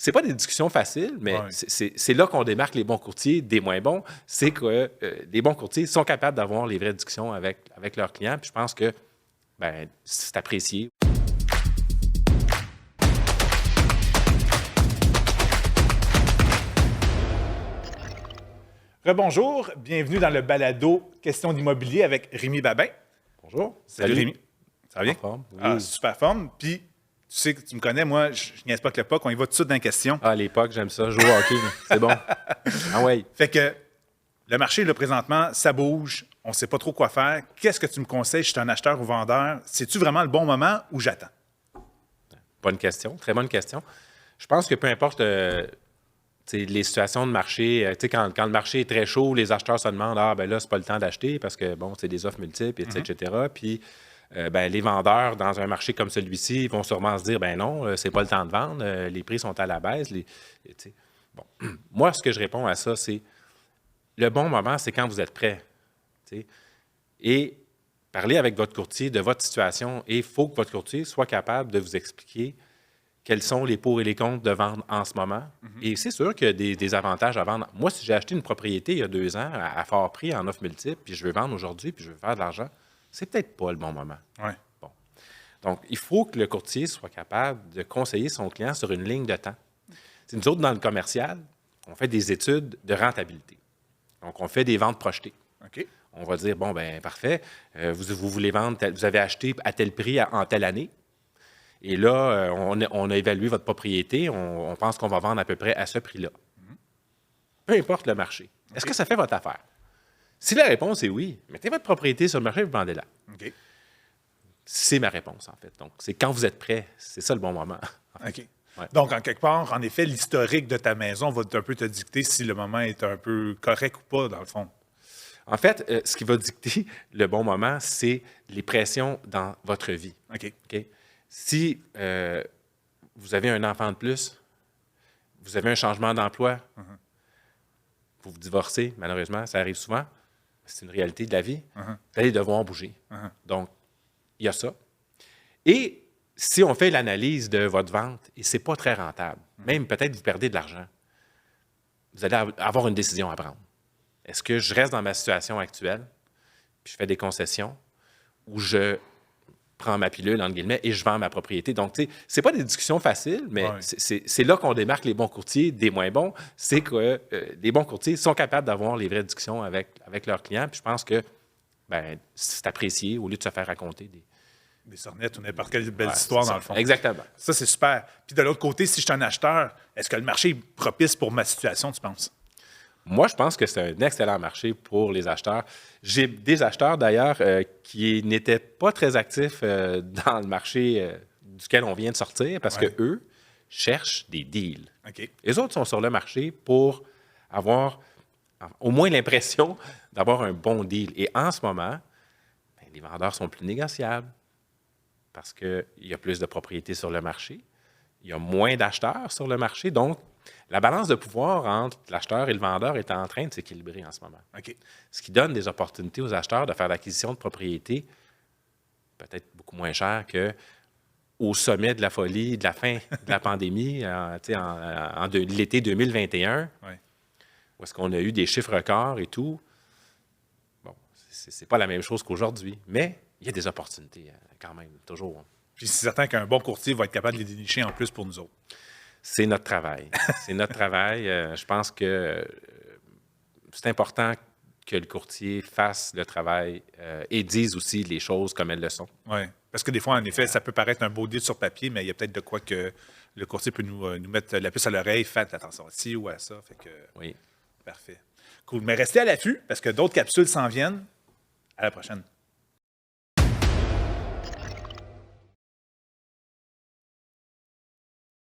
c'est pas des discussions faciles, mais Ouais. c'est là qu'on démarque les bons courtiers des moins bons. C'est que les bons courtiers sont capables d'avoir les vraies discussions avec leurs clients. Puis je pense que c'est apprécié. Rebonjour, bienvenue dans le balado Questions d'immobilier avec Rémi Babin. Bonjour. Salut Rémi. Ça va bien? En forme? Oui. Ah, super forme. Puis, tu sais que tu me connais, moi, je niaise pas que le POC, on y va tout de suite dans les questions. Ah, l'époque, j'aime ça. Jouer au hockey, c'est bon. Ah ouais. Fait que le marché, là, présentement, ça bouge, on ne sait pas trop quoi faire. Qu'est-ce que tu me conseilles? Je suis un acheteur ou vendeur. C'est-tu vraiment le bon moment ou j'attends? Bonne question, très bonne question. Je pense que peu importe les situations de marché, quand le marché est très chaud, les acheteurs se demandent là, c'est pas le temps d'acheter parce que bon, c'est des offres multiples, etc. Puis les vendeurs, dans un marché comme celui-ci, vont sûrement se dire non, c'est pas le temps de vendre, les prix sont à la baisse. Bon. Moi, ce que je réponds à ça, c'est le bon moment, c'est quand vous êtes prêt. T'sais. Et parlez avec votre courtier de votre situation et il faut que votre courtier soit capable de vous expliquer quels sont les pour et les contre de vendre en ce moment. Et c'est sûr qu'il y a des avantages à vendre. Moi, si j'ai acheté une propriété il y a 2 ans à fort prix en offre multiple, puis je veux vendre aujourd'hui, puis je veux faire de l'argent, c'est peut-être pas le bon moment. Ouais. Bon. Donc, il faut que le courtier soit capable de conseiller son client sur une ligne de temps. T'sais, nous autres, dans le commercial, on fait des études de rentabilité. Donc, on fait des ventes projetées. OK. On va dire, parfait, vous voulez vendre, vous avez acheté à tel prix en telle année. Et là, on a évalué votre propriété, on pense qu'on va vendre à peu près à ce prix-là. Peu importe le marché. Est-ce que ça fait votre affaire? Si la réponse est oui, mettez votre propriété sur le marché et vendez-la. OK. C'est ma réponse, en fait. Donc, c'est quand vous êtes prêt, c'est ça le bon moment. OK. Ouais. Donc, en quelque part, en effet, l'historique de ta maison va un peu te dicter si le moment est un peu correct ou pas, dans le fond. En fait, ce qui va dicter le bon moment, c'est les pressions dans votre vie. OK. OK? Si vous avez un enfant de plus, vous avez un changement d'emploi, vous vous divorcez, malheureusement, ça arrive souvent, c'est une réalité de la vie, vous allez devoir bouger. Donc, il y a ça. Et si on fait l'analyse de votre vente et ce n'est pas très rentable, même peut-être vous perdez de l'argent, vous allez avoir une décision à prendre. Est-ce que je reste dans ma situation actuelle, puis je fais des concessions, ou je prends ma pilule, entre guillemets, et je vends ma propriété? Donc, tu sais, c'est pas des discussions faciles, mais c'est là qu'on démarque les bons courtiers des moins bons. C'est que les bons courtiers sont capables d'avoir les vraies discussions avec leurs clients. Puis je pense que c'est apprécié au lieu de se faire raconter Des sornettes ou n'importe quelle belle histoire, dans le fond. Exactement. Ça, c'est super. Puis de l'autre côté, si je suis un acheteur, est-ce que le marché est propice pour ma situation, tu penses? Moi, je pense que c'est un excellent marché pour les acheteurs. J'ai des acheteurs, d'ailleurs, qui n'étaient pas très actifs dans le marché duquel on vient de sortir parce qu'eux cherchent des deals. OK. Les autres sont sur le marché pour avoir au moins l'impression d'avoir un bon deal. Et en ce moment, les vendeurs sont plus négociables parce qu'il y a plus de propriétés sur le marché. Il y a moins d'acheteurs sur le marché. Donc, la balance de pouvoir entre l'acheteur et le vendeur est en train de s'équilibrer en ce moment. OK. Ce qui donne des opportunités aux acheteurs de faire l'acquisition de propriétés peut-être beaucoup moins chères qu'au sommet de la folie, de la fin de la pandémie, l'été 2021, où est-ce qu'on a eu des chiffres records et tout. Bon, c'est pas la même chose qu'aujourd'hui, mais il y a des opportunités quand même, toujours. Puis c'est certain qu'un bon courtier va être capable de les dénicher en plus pour nous autres. C'est notre travail. C'est notre travail. Je pense que c'est important que le courtier fasse le travail et dise aussi les choses comme elles le sont. Oui, parce que des fois, en effet, ça peut paraître un beau deal sur papier, mais il y a peut-être de quoi que le courtier peut nous mettre la puce à l'oreille, faites attention à ci ou à ça. Fait que, oui. Parfait. Cool. Mais restez à l'affût parce que d'autres capsules s'en viennent. À la prochaine.